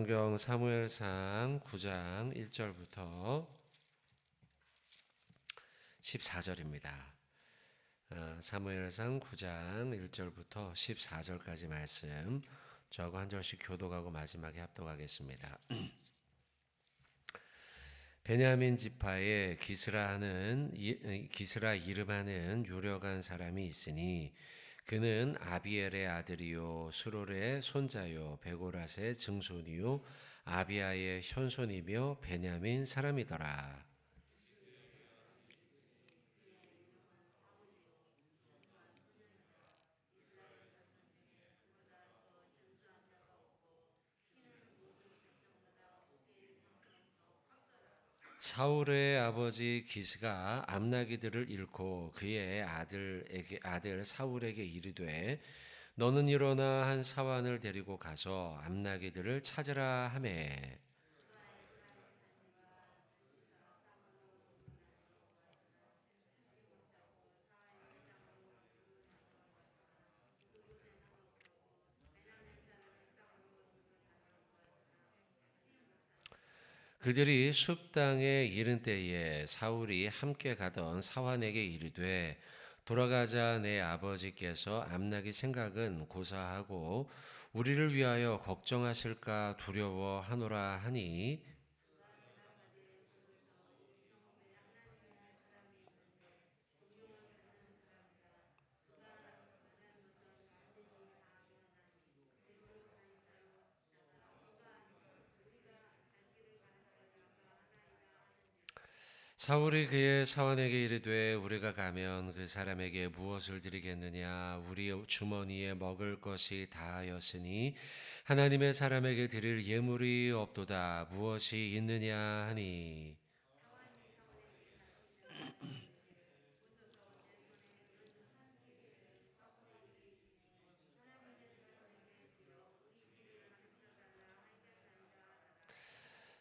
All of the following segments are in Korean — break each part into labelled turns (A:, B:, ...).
A: 성경 사무엘상 9장 1절부터 14절입니다. 사무엘상 9장 1절부터 14절까지 말씀 저하고 한 절씩 교독하고 마지막에 합독하겠습니다. 베냐민 지파에 기스라 이름하는 유력한 사람이 있으니 그는 아비엘의 아들이요 수롤의 손자요 베고랏의 증손이요 아비아의 현손이며 베냐민 사람이더라. 사울의 아버지 기스가 암나기들을 잃고 그의 아들 사울에게 이르되 너는 일어나 한 사환을 데리고 가서 암나기들을 찾으라 하매 그들이 숲 땅에 이른 때에 사울이 함께 가던 사환에게 이르되 돌아가자. 내 아버지께서 암나기 생각은 고사하고 우리를 위하여 걱정하실까 두려워하노라 하니 사울이 그의 사환에게 이르되 우리가 가면 그 사람에게 무엇을 드리겠느냐. 우리 주머니에 먹을 것이 다하였으니 하나님의 사람에게 드릴 예물이 없도다. 무엇이 있느냐 하니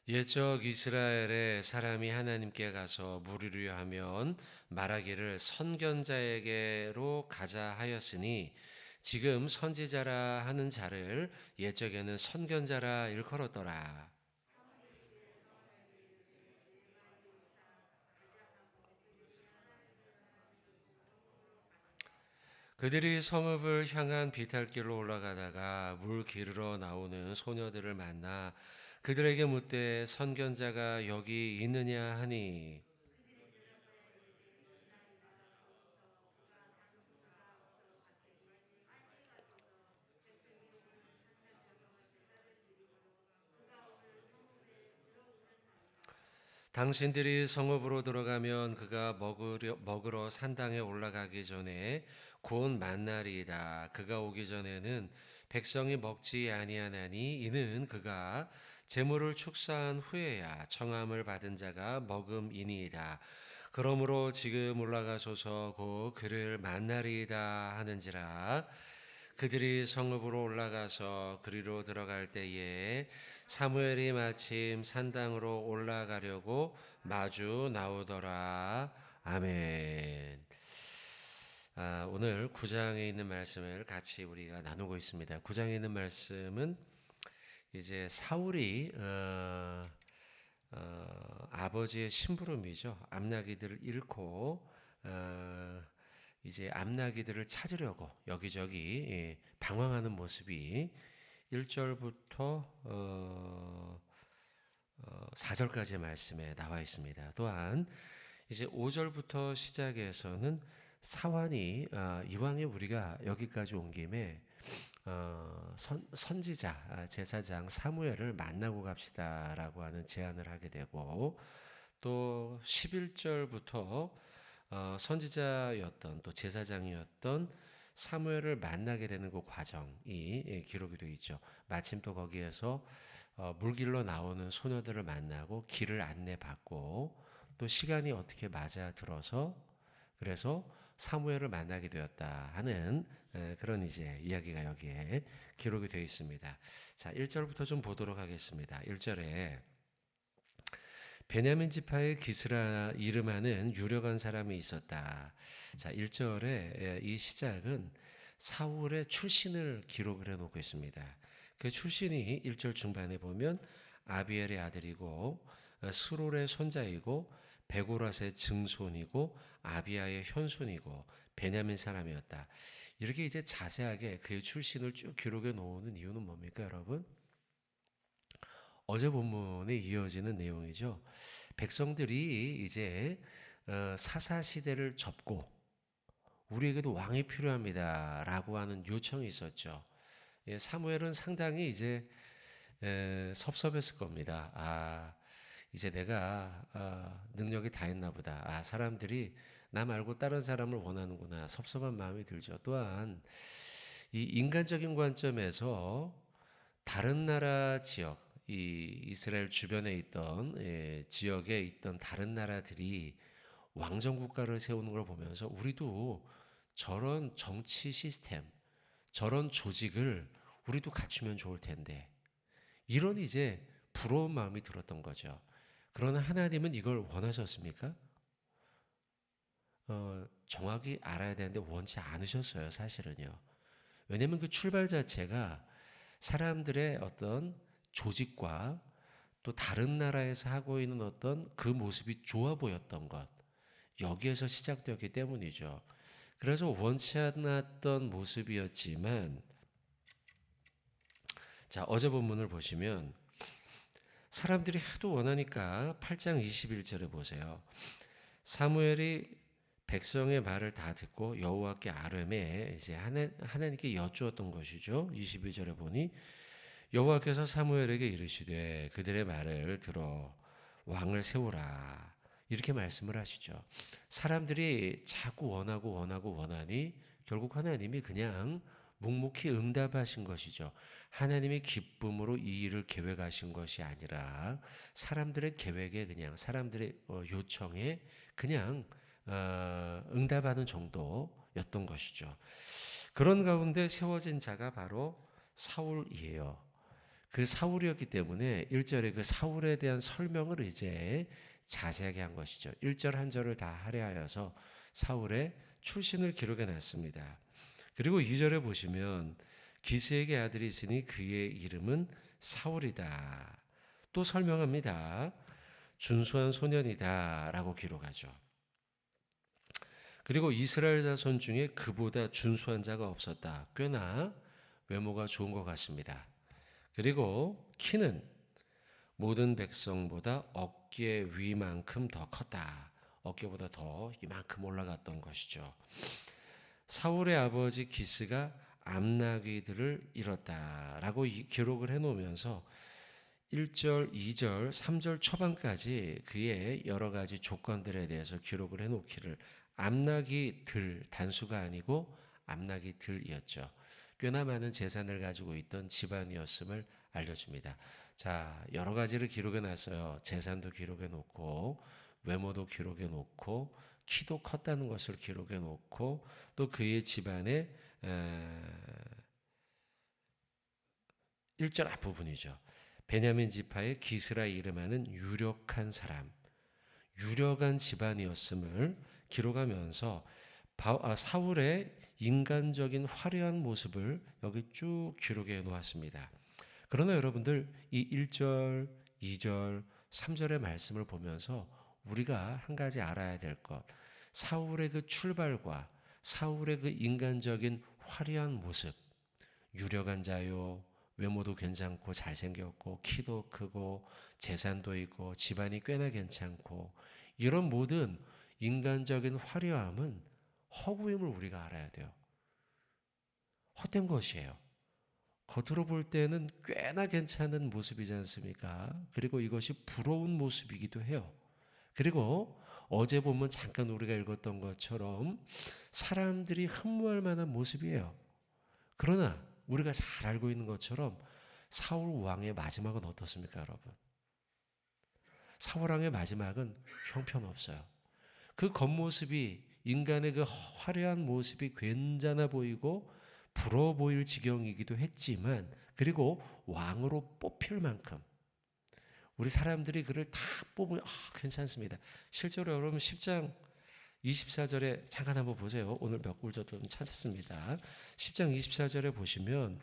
A: 옛적 이스라엘의 사람이 하나님께 가서 물으려 하면 말하기를 선견자에게로 가자 하였으니 지금 선지자라 하는 자를 옛적에는 선견자라 일컬었더라. 그들이 성읍을 향한 비탈길로 올라가다가 물 기르러 나오는 소녀들을 만나 그들에게 묻되 선견자가 여기 있느냐 하니 당신들이 성읍으로 들어가면 그가 먹으러 산당에 올라가기 전에 곧 만날이다. 그가 오기 전에는 백성이 먹지 아니하나니 이는 그가 재물을 축사한 후에야 청함을 받은 자가 먹음이니이다. 그러므로 지금 올라가소서 곧 그를 만나리이다 하는지라. 그들이 성읍으로 올라가서 그리로 들어갈 때에 사무엘이 마침 산당으로 올라가려고 마주 나오더라. 아멘. 오늘 9장에 있는 말씀을 같이 우리가 나누고 있습니다. 9장에 있는 말씀은 이제 사울이 아버지의 심부름이죠. 암나기들을 잃고 이제 암나기들을 찾으려고 여기저기 방황하는 모습이 1절부터 4절까지의 말씀에 나와 있습니다. 또한 이제 5절부터 시작해서는 사환이 이왕에 우리가 여기까지 온 김에 선지자 제사장 사무엘을 만나고 갑시다라고 하는 제안을 하게 되고 또 11절부터 선지자였던 또 제사장이었던 사무엘을 만나게 되는 그 과정이 기록이 되어 있죠. 마침 또 거기에서 물길로 나오는 소녀들을 만나고 길을 안내받고 또 시간이 어떻게 맞아 들어서 그래서 사무엘을 만나게 되었다 하는 그런 이제 이야기가 여기에 기록이 되어 있습니다. 자, 1절부터 좀 보도록 하겠습니다. 1절에 베냐민 지파의 기스라 이름하는 유력한 사람이 있었다. 자, 1절에 이 시작은 사울의 출신을 기록을 해놓고 있습니다. 그 출신이 1절 중반에 보면 아비엘의 아들이고 스롤의 손자이고 베고랏의 증손이고 아비아의 현손이고 베냐민 사람이었다. 이렇게 이제 자세하게 그의 출신을 쭉 기록해 놓는 이유는 뭡니까, 여러분? 어제 본문에 이어지는 내용이죠. 백성들이 이제 사사 시대를 접고 우리에게도 왕이 필요합니다라고 하는 요청이 있었죠. 예, 사무엘은 상당히 이제 섭섭했을 겁니다. 이제 내가 능력이 다 있나 보다. 사람들이 나 말고 다른 사람을 원하는구나. 섭섭한 마음이 들죠. 또한 이 인간적인 관점에서 다른 나라 지역, 이 이스라엘 주변에 있던 지역에 있던 다른 나라들이 왕정 국가를 세우는 걸 보면서 우리도 저런 정치 시스템, 저런 조직을 우리도 갖추면 좋을 텐데 이런 이제 부러운 마음이 들었던 거죠. 그러나 하나님은 이걸 원하셨습니까? 정확히 알아야 되는데 원치 않으셨어요, 사실은요. 왜냐면 그 출발 자체가 사람들의 어떤 조직과 또 다른 나라에서 하고 있는 어떤 그 모습이 좋아 보였던 것, 여기에서 시작되었기 때문이죠. 그래서 원치 않았던 모습이었지만, 자, 어제 본문을 보시면 사람들이 하도 원하니까 8장 21절에 보세요. 사무엘이 백성의 말을 다 듣고 여호와께 아뢰매 이제 하나님께 여쭈었던 것이죠. 22절에 보니 여호와께서 사무엘에게 이르시되 그들의 말을 들어 왕을 세우라 이렇게 말씀을 하시죠. 사람들이 자꾸 원하니 결국 하나님이 그냥 묵묵히 응답하신 것이죠. 하나님이 기쁨으로 이 일을 계획하신 것이 아니라 사람들의 계획에 그냥 사람들의 요청에 그냥 응답하는 정도였던 것이죠. 그런 가운데 세워진 자가 바로 사울이에요. 그 사울이었기 때문에 1절에 그 사울에 대한 설명을 이제 자세하게 한 것이죠. 1절 한 절을 다 할애하여서 사울의 출신을 기록해 놨습니다. 그리고 2절에 보시면 기스에게 아들이 있으니 그의 이름은 사울이다. 또 설명합니다. 준수한 소년이다 라고 기록하죠. 그리고 이스라엘 자손 중에 그보다 준수한 자가 없었다. 꽤나 외모가 좋은 것 같습니다. 그리고 키는 모든 백성보다 어깨 위만큼 더 컸다. 어깨보다 더 이만큼 올라갔던 것이죠. 사울의 아버지 기스가 암나귀들을 잃었다라고 기록을 해놓으면서 1절, 2절, 3절 초반까지 그의 여러 가지 조건들에 대해서 기록을 해놓기를 암나귀들 단수가 아니고 암나귀들이었죠. 꽤나 많은 재산을 가지고 있던 집안이었음을 알려줍니다. 자, 여러 가지를 기록해 놨어요. 재산도 기록해 놓고 외모도 기록해 놓고 키도 컸다는 것을 기록해 놓고 또 그의 집안의 1절 앞부분이죠. 베냐민 지파의 기스라 이름하는 유력한 사람, 유력한 집안이었음을 기록하면서 사울의 인간적인 화려한 모습을 여기 쭉 기록해 놓았습니다. 그러나 여러분들 이 1절, 2절, 3절의 말씀을 보면서 우리가 한 가지 알아야 될 것, 사울의 그 출발과 사울의 그 인간적인 화려한 모습, 유력한 자요, 외모도 괜찮고 잘생겼고 키도 크고 재산도 있고 집안이 꽤나 괜찮고 이런 모든 인간적인 화려함은 허구임을 우리가 알아야 돼요. 헛된 것이에요. 겉으로 볼 때는 꽤나 괜찮은 모습이지 않습니까? 그리고 이것이 부러운 모습이기도 해요. 그리고 어제 보면 잠깐 우리가 읽었던 것처럼 사람들이 흠모할 만한 모습이에요. 그러나 우리가 잘 알고 있는 것처럼 사울 왕의 마지막은 어떻습니까, 여러분? 사울 왕의 마지막은 형편없어요. 그 겉모습이 인간의 그 화려한 모습이 괜찮아 보이고 부러워 보일 지경이기도 했지만 그리고 왕으로 뽑힐 만큼 우리 사람들이 그를 다 뽑으면 괜찮습니다. 실제로 여러분 10장 24절에 잠깐 한번 보세요. 오늘 몇 굴 좀 찾았습니다. 10장 24절에 보시면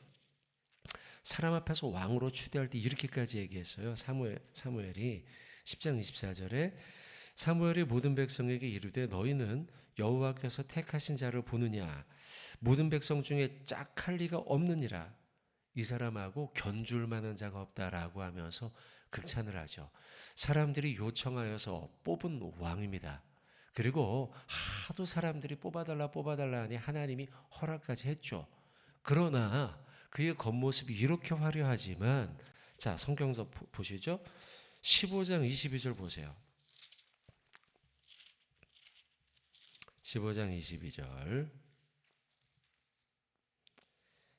A: 사람 앞에서 왕으로 추대할 때 이렇게까지 얘기했어요. 사무엘이 10장 24절에 사무엘이 모든 백성에게 이르되 너희는 여호와께서 택하신 자를 보느냐 모든 백성 중에 짝할 리가 없느니라. 이 사람하고 견줄 만한 자가 없다라고 하면서 극찬을 하죠. 사람들이 요청하여서 뽑은 왕입니다. 그리고 하도 사람들이 뽑아달라 하니 하나님이 허락까지 했죠. 그러나 그의 겉모습이 이렇게 화려하지만 자 성경서 보시죠. 15장 22절 보세요. 15장 22절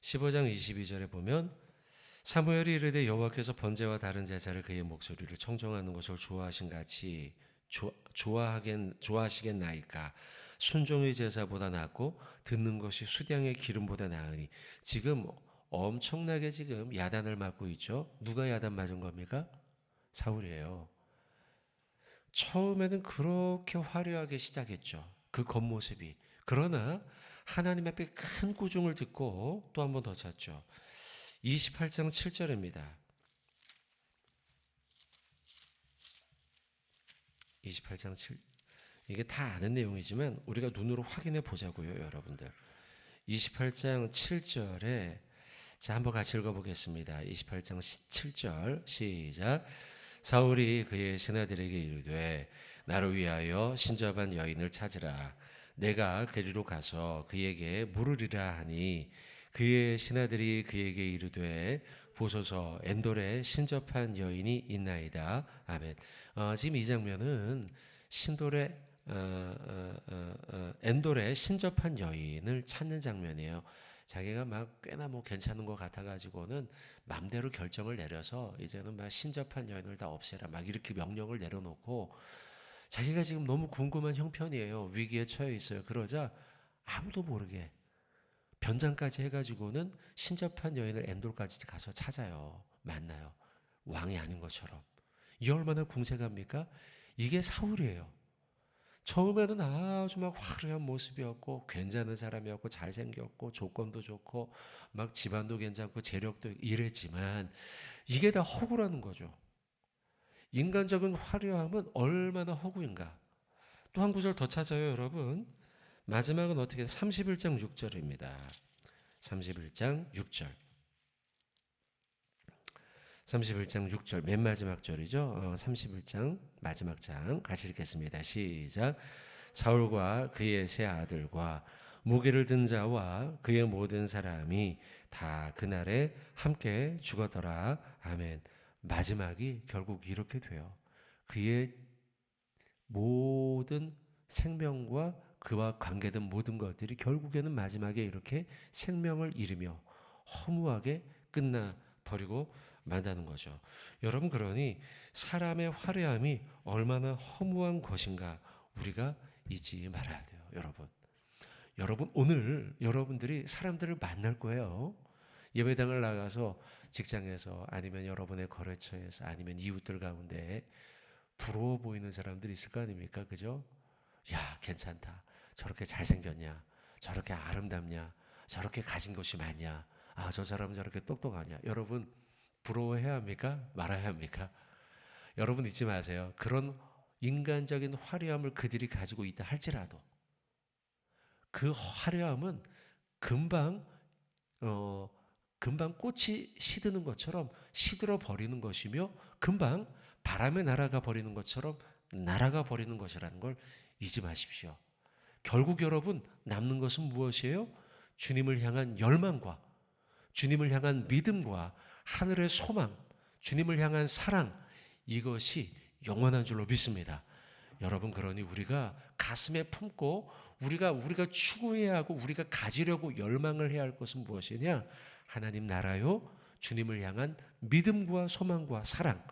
A: 15장 22절에 보면 사무엘이 이르되 여호와께서 번제와 다른 제사를 그의 목소리를 청정하는 것을 좋아하신 같이 좋아하시겠나이까. 순종의 제사보다 낫고 듣는 것이 수량의 기름보다 나으니. 지금 엄청나게 지금 야단을 맞고 있죠. 누가 야단 맞은 겁니까? 사울이에요. 처음에는 그렇게 화려하게 시작했죠. 그 겉모습이. 그러나 하나님 앞에 큰 꾸중을 듣고 또 한 번 더 찾죠. 28장 7절입니다. 28장 7 이게 다 아는 내용이지만 우리가 눈으로 확인해 보자고요, 여러분들. 28장 7절에 자 한번 같이 읽어보겠습니다. 28장 7절 시작. 사울이 그의 신하들에게 이르되 나를 위하여 신접한 여인을 찾으라. 내가 그리로 가서 그에게 물으리라 하니 그의 신하들이 그에게 이르되 보소서 엔돌에 신접한 여인이 있나이다. 아멘. 지금 이 장면은 신돌의 엔돌에 신접한 여인을 찾는 장면이에요. 자기가 막 꽤나 뭐 괜찮은 것 같아가지고는 맘대로 결정을 내려서 이제는 막 신접한 여인을 다 없애라 막 이렇게 명령을 내려놓고 자기가 지금 너무 궁금한 형편이에요. 위기에 처해 있어요. 그러자 아무도 모르게 변장까지 해가지고는 신접한 여인을 엔돌까지 가서 찾아요. 만나요. 왕이 아닌 것처럼. 이 얼마나 궁색합니까? 이게 사울이에요. 처음에는 아주 막 화려한 모습이었고 괜찮은 사람이었고 잘생겼고 조건도 좋고 막 집안도 괜찮고 재력도 이랬지만 이게 다 허구라는 거죠. 인간적인 화려함은 얼마나 허구인가. 또 한 구절 더 찾아요, 여러분. 마지막은 어떻게 31장 6절입니다. 31장 6절. 31장 6절 맨 마지막 절이죠. 31장 마지막 장 같이 읽겠습니다. 시작. 사울과 그의 세 아들과 무기를 든 자와 그의 모든 사람이 다 그날에 함께 죽었더라. 아멘. 마지막이 결국 이렇게 돼요. 그의 모든 생명과 그와 관계된 모든 것들이 결국에는 마지막에 이렇게 생명을 잃으며 허무하게 끝나버리고 만다는 거죠. 여러분 그러니 사람의 화려함이 얼마나 허무한 것인가 우리가 잊지 말아야 돼요. 여러분 오늘 여러분들이 사람들을 만날 거예요. 예배당을 나가서 직장에서 아니면 여러분의 거래처에서 아니면 이웃들 가운데 부러워 보이는 사람들이 있을 거 아닙니까? 그죠? 야, 괜찮다. 저렇게 잘생겼냐? 저렇게 아름답냐? 저렇게 가진 것이 많냐? 아, 저 사람은 저렇게 똑똑하냐? 여러분, 부러워해야 합니까? 말아야 합니까? 여러분 잊지 마세요. 그런 인간적인 화려함을 그들이 가지고 있다 할지라도 그 화려함은 금방 금방 꽃이 시드는 것처럼 시들어 버리는 것이며 금방 바람에 날아가 버리는 것처럼 날아가 버리는 것이라는 걸 잊지 마십시오. 결국 여러분 남는 것은 무엇이에요? 주님을 향한 열망과 주님을 향한 믿음과 하늘의 소망, 주님을 향한 사랑 이것이 영원한 줄로 믿습니다. 여러분 그러니 우리가 가슴에 품고 우리가 추구해야 하고 우리가 가지려고 열망을 해야 할 것은 무엇이냐? 하나님 나라요 주님을 향한 믿음과 소망과 사랑.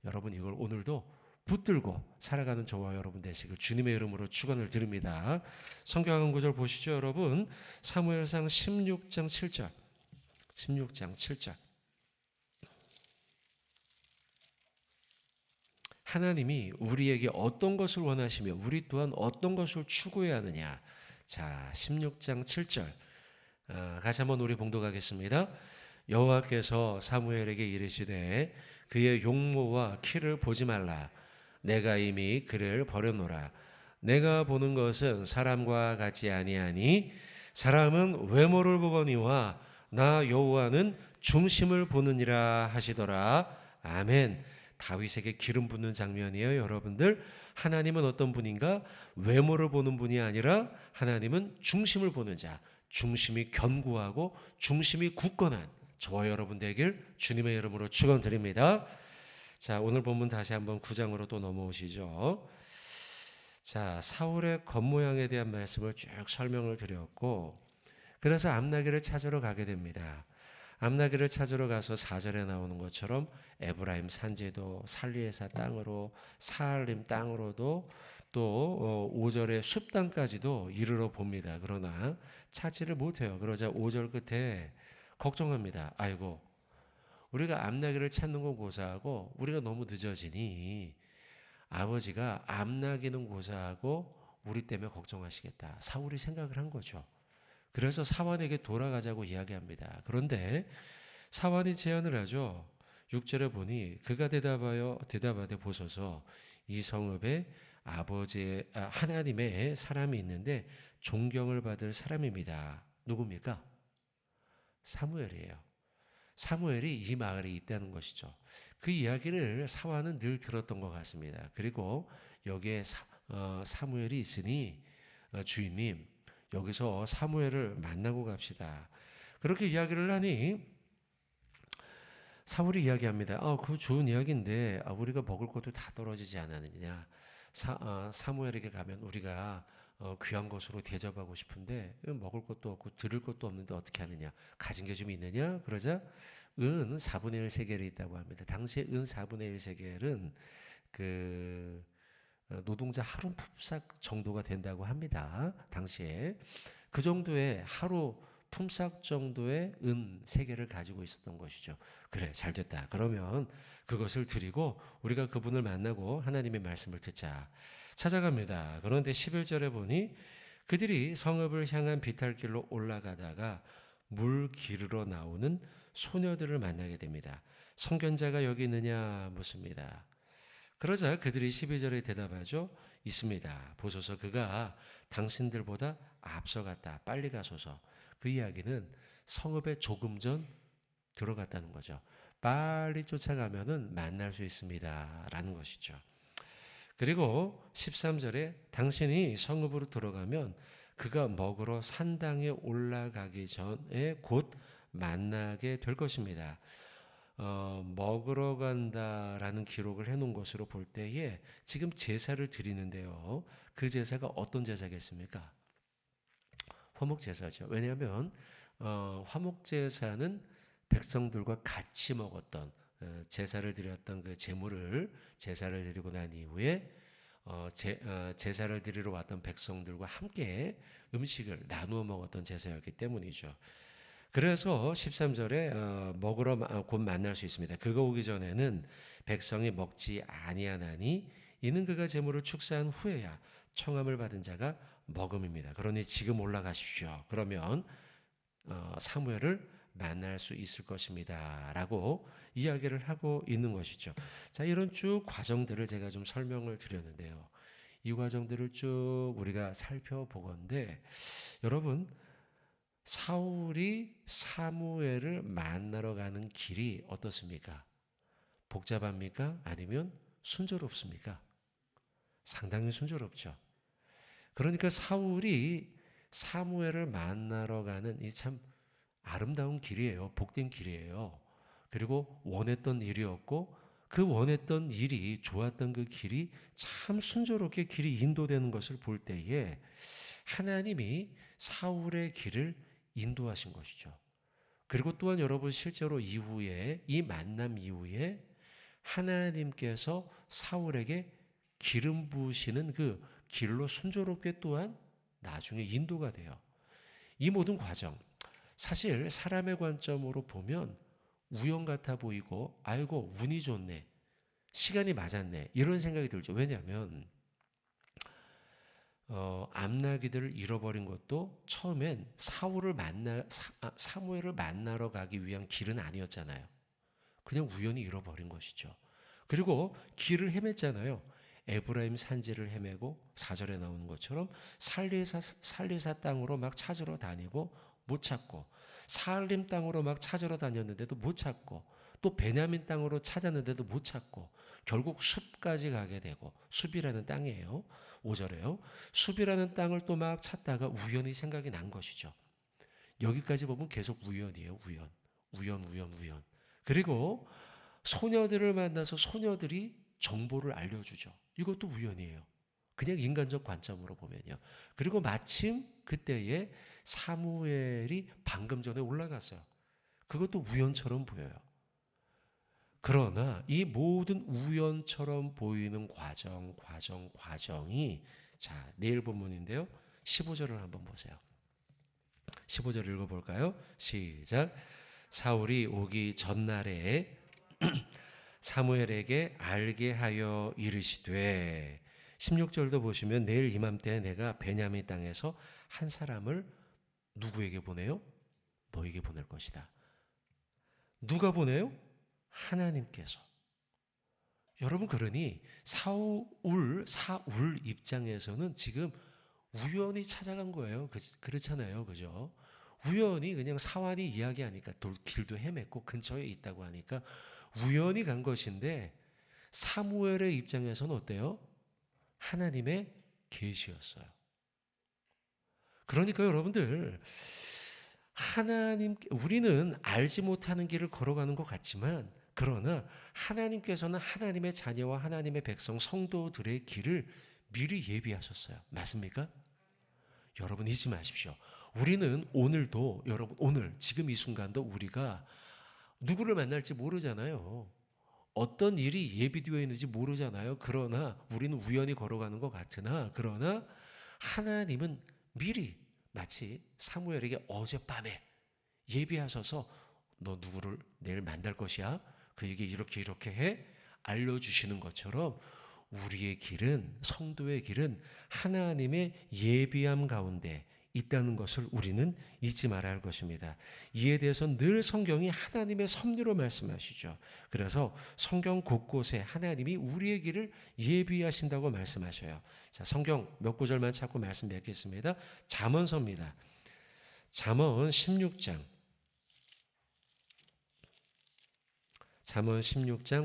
A: 여러분 이걸 오늘도 붙들고 살아가는 저와 여러분 되시길 주님의 이름으로 축원을 드립니다. 성경 한 구절 보시죠, 여러분. 사무엘상 16장 7절. 16장 7절. 하나님이 우리에게 어떤 것을 원하시며 우리 또한 어떤 것을 추구해야 하느냐. 자, 16장 7절. 같이 한번 우리 봉독하겠습니다. 여호와께서 사무엘에게 이르시되 그의 용모와 키를 보지 말라. 내가 이미 그를 버려놓으라. 내가 보는 것은 사람과 같지 아니하니 사람은 외모를 보거니와 나 여호와는 중심을 보느니라 하시더라. 아멘. 다윗에게 기름 붓는 장면이에요, 여러분들. 하나님은 어떤 분인가? 외모를 보는 분이 아니라 하나님은 중심을 보는 자, 중심이 견고하고 중심이 굳건한 저와 여러분 되길 주님의 이름으로 축원드립니다. 자, 오늘 본문 다시 한번 9장으로 또 넘어오시죠. 자, 사울의 겉모양에 대한 말씀을 쭉 설명을 드렸고, 그래서 암나기를 찾으러 가게 됩니다. 암나기를 찾으러 가서 4절에 나오는 것처럼 에브라임 산지도 살리에사 땅으로 사알림 땅으로도 또 5절에 숲 땅까지도 이르러 봅니다. 그러나 찾지를 못해요. 그러자 5절 끝에 걱정합니다. 아이고, 우리가 암나기를 찾는 건 고사하고 우리가 너무 늦어지니 아버지가 암나기는 고사하고 우리 때문에 걱정하시겠다. 사울이 생각을 한 거죠. 그래서 사환에게 돌아가자고 이야기합니다. 그런데 사환이 제안을 하죠. 6절에 보니 그가 대답하되 보소서 이 성읍에 아버지의 하나님의 사람이 있는데 존경을 받을 사람입니다. 누굽니까? 사무엘이에요. 사무엘이 이 마을에 있다는 것이죠. 그 이야기를 사환은 늘 들었던 것 같습니다. 그리고 여기에 사무엘이 있으니 주인님 여기서 사무엘을 만나고 갑시다. 그렇게 이야기를 하니 사울이 이야기합니다. 그거 좋은 이야기인데 우리가 먹을 것도 다 떨어지지 않았느냐. 사무엘에게 가면 우리가 귀한 것으로 대접하고 싶은데 먹을 것도 없고 들을 것도 없는데 어떻게 하느냐. 가진 게 좀 있느냐. 그러자 은 4분의 1 세겔이 있다고 합니다. 당시에 은 4분의 1 세겔은 그 노동자 하루 품삯 정도가 된다고 합니다. 당시에 그 정도의 하루 품삯 정도의 은 3개를 가지고 있었던 것이죠. 그래, 잘 됐다. 그러면 그것을 드리고 우리가 그분을 만나고 하나님의 말씀을 듣자. 찾아갑니다. 그런데 11절에 보니 그들이 성읍을 향한 비탈길로 올라가다가 물 기르러 나오는 소녀들을 만나게 됩니다. 성견자가 여기 있느냐 묻습니다. 그러자 그들이 12절에 대답하죠. 있습니다. 보소서 그가 당신들보다 앞서갔다. 빨리 가소서. 그 이야기는 성읍에 조금 전 들어갔다는 거죠. 빨리 쫓아가면은 만날 수 있습니다. 라는 것이죠. 그리고 13절에 당신이 성읍으로 들어가면 그가 먹으러 산당에 올라가기 전에 곧 만나게 될 것입니다. 먹으러 간다라는 기록을 해놓은 것으로 볼 때에 지금 제사를 드리는데요. 그 제사가 어떤 제사겠습니까? 화목제사죠. 왜냐하면 화목제사는 백성들과 같이 먹었던 제사를 드렸던 그 제물을 제사를 드리고 난 이후에 제사를 드리러 왔던 백성들과 함께 음식을 나누어 먹었던 제사였기 때문이죠. 그래서 13절에 먹으러 곧 만날 수 있습니다. 그가 오기 전에는 백성이 먹지 아니하나니 이는 그가 제물을 축사한 후에야 청함을 받은 자가 먹음입니다. 그러니 지금 올라가십시오. 그러면 사무엘을 만날 수 있을 것입니다. 라고 이야기를 하고 있는 것이죠. 자, 이런 쭉 과정들을 제가 좀 설명을 드렸는데요. 이 과정들을 쭉 우리가 살펴보건대 여러분 사울이 사무엘을 만나러 가는 길이 어떻습니까? 복잡합니까? 아니면 순조롭습니까? 상당히 순조롭죠. 그러니까 사울이 사무엘을 만나러 가는 이 참 아름다운 길이에요. 복된 길이에요. 그리고 원했던 일이었고 그 원했던 일이 좋았던 그 길이 참 순조롭게 길이 인도되는 것을 볼 때에 하나님이 사울의 길을 인도하신 것이죠. 그리고 또한 여러분 실제로 이후에 이 만남 이후에 하나님께서 사울에게 기름 부으시는 그 길로 순조롭게 또한 나중에 인도가 돼요. 이 모든 과정 사실 사람의 관점으로 보면 우연 같아 보이고 아이고 운이 좋네 시간이 맞았네 이런 생각이 들죠. 왜냐하면 암나기들을 잃어버린 것도 처음엔 사무엘을 만나러 가기 위한 길은 아니었잖아요. 그냥 우연히 잃어버린 것이죠. 그리고 길을 헤맸잖아요. 에브라임 산지를 헤매고 4절에 나오는 것처럼 살리사 땅으로 막 찾으러 다니고 못 찾고, 사알림 땅으로 막 찾으러 다녔는데도 못 찾고, 또 베냐민 땅으로 찾았는데도 못 찾고, 결국 숲까지 가게 되고, 숲이라는 땅이에요. 5절에요. 숲이라는 땅을 또 막 찾다가 우연히 생각이 난 것이죠. 여기까지 보면 계속 우연이에요. 우연. 그리고 소녀들을 만나서 소녀들이 정보를 알려주죠. 이것도 우연이에요. 그냥 인간적 관점으로 보면요. 그리고 마침 그때에 사무엘이 방금 전에 올라갔어요. 그것도 우연처럼 보여요. 그러나 이 모든 우연처럼 보이는 과정이, 자, 내일 본문인데요. 15절을 한번 보세요. 15절 읽어볼까요? 시작. 사울이 오기 전날에 사무엘에게 알게 하여 이르시되, 16절도 보시면 내일 이맘때 내가 베냐민 땅에서 한 사람을 누구에게 보내요? 너에게 보낼 것이다. 누가 보내요? 하나님께서. 여러분, 그러니 사울 입장에서는 지금 우연히 찾아간 거예요. 그렇잖아요. 그죠? 우연히 그냥 사환이 이야기하니까 길도 헤맸고 근처에 있다고 하니까 우연히 간 것인데, 사무엘의 입장에서는 어때요? 하나님의 계시였어요. 그러니까 여러분들, 우리는 알지 못하는 길을 걸어가는 것 같지만, 그러나 하나님께서는 하나님의 자녀와 하나님의 백성 성도들의 길을 미리 예비하셨어요. 맞습니까? 여러분 잊지 마십시오. 우리는 오늘도, 여러분 오늘 지금 이 순간도 우리가 누구를 만날지 모르잖아요. 어떤 일이 예비되어 있는지 모르잖아요. 그러나 우리는 우연히 걸어가는 것 같으나, 그러나 하나님은 미리 마치 사무엘에게 어젯밤에 예비하셔서 너 누구를 내일 만날 것이야. 그에게 이렇게 해 알려주시는 것처럼 우리의 길은, 성도의 길은 하나님의 예비함 가운데 있다는 것을 우리는 잊지 말아야 할 것입니다. 이에 대해서 늘 성경이 하나님의 섭리로 말씀하시죠. 그래서 성경 곳곳에 하나님이 우리의 길을 예비하신다고 말씀하셔요. 자, 성경 몇 구절만 찾고 말씀 맺겠습니다. 잠언서입니다. 잠언 16장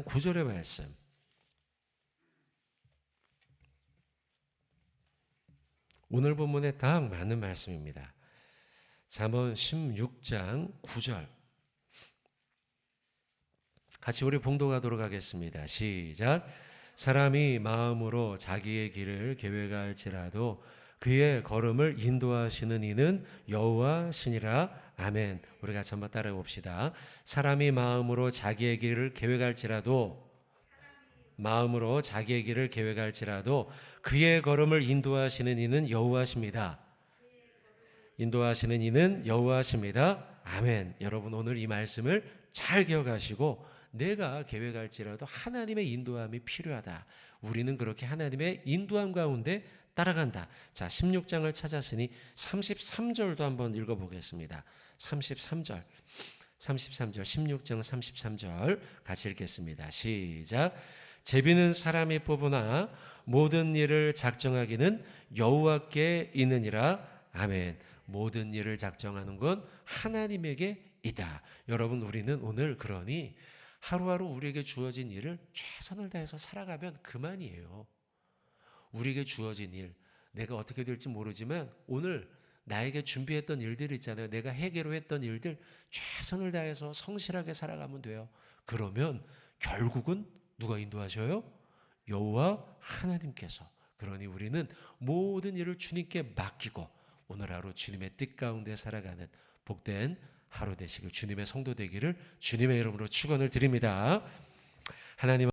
A: 9절의 말씀. 오늘 본문에 딱 맞는 말씀입니다. 잠언 16장 9절. 같이 우리 봉독하도록 하겠습니다. 시작. 사람이 마음으로 자기의 길을 계획할지라도 그의 걸음을 인도하시는 이는 여호와시니라. 아멘. 우리 같이 한번 따라해 봅시다. 사람이 마음으로 자기의 길을 계획할지라도 그의 걸음을 인도하시는 이는 여호와십니다. 인도하시는 이는 여호와십니다. 아멘. 여러분 오늘 이 말씀을 잘 기억하시고, 내가 계획할지라도 하나님의 인도함이 필요하다. 우리는 그렇게 하나님의 인도함 가운데 따라간다. 자, 16장을 찾았으니 33절도 한번 읽어보겠습니다. 33절 16장 33절 같이 읽겠습니다. 시작. 제비는 사람이 뽑으나 모든 일을 작정하기는 여호와께 있느니라. 아멘. 모든 일을 작정하는 건 하나님에게 있다. 여러분 우리는 오늘 그러니 하루하루 우리에게 주어진 일을 최선을 다해서 살아가면 그만이에요. 우리에게 주어진 일, 내가 어떻게 될지 모르지만 오늘 나에게 준비했던 일들 있잖아요. 내가 해결로 했던 일들 최선을 다해서 성실하게 살아가면 돼요. 그러면 결국은 누가 인도하셔요? 여호와 하나님께서. 그러니 우리는 모든 일을 주님께 맡기고 오늘 하루 주님의 뜻 가운데 살아가는 복된 하루 되시길, 주님의 성도 되기를 주님의 이름으로 축원을 드립니다. 하나님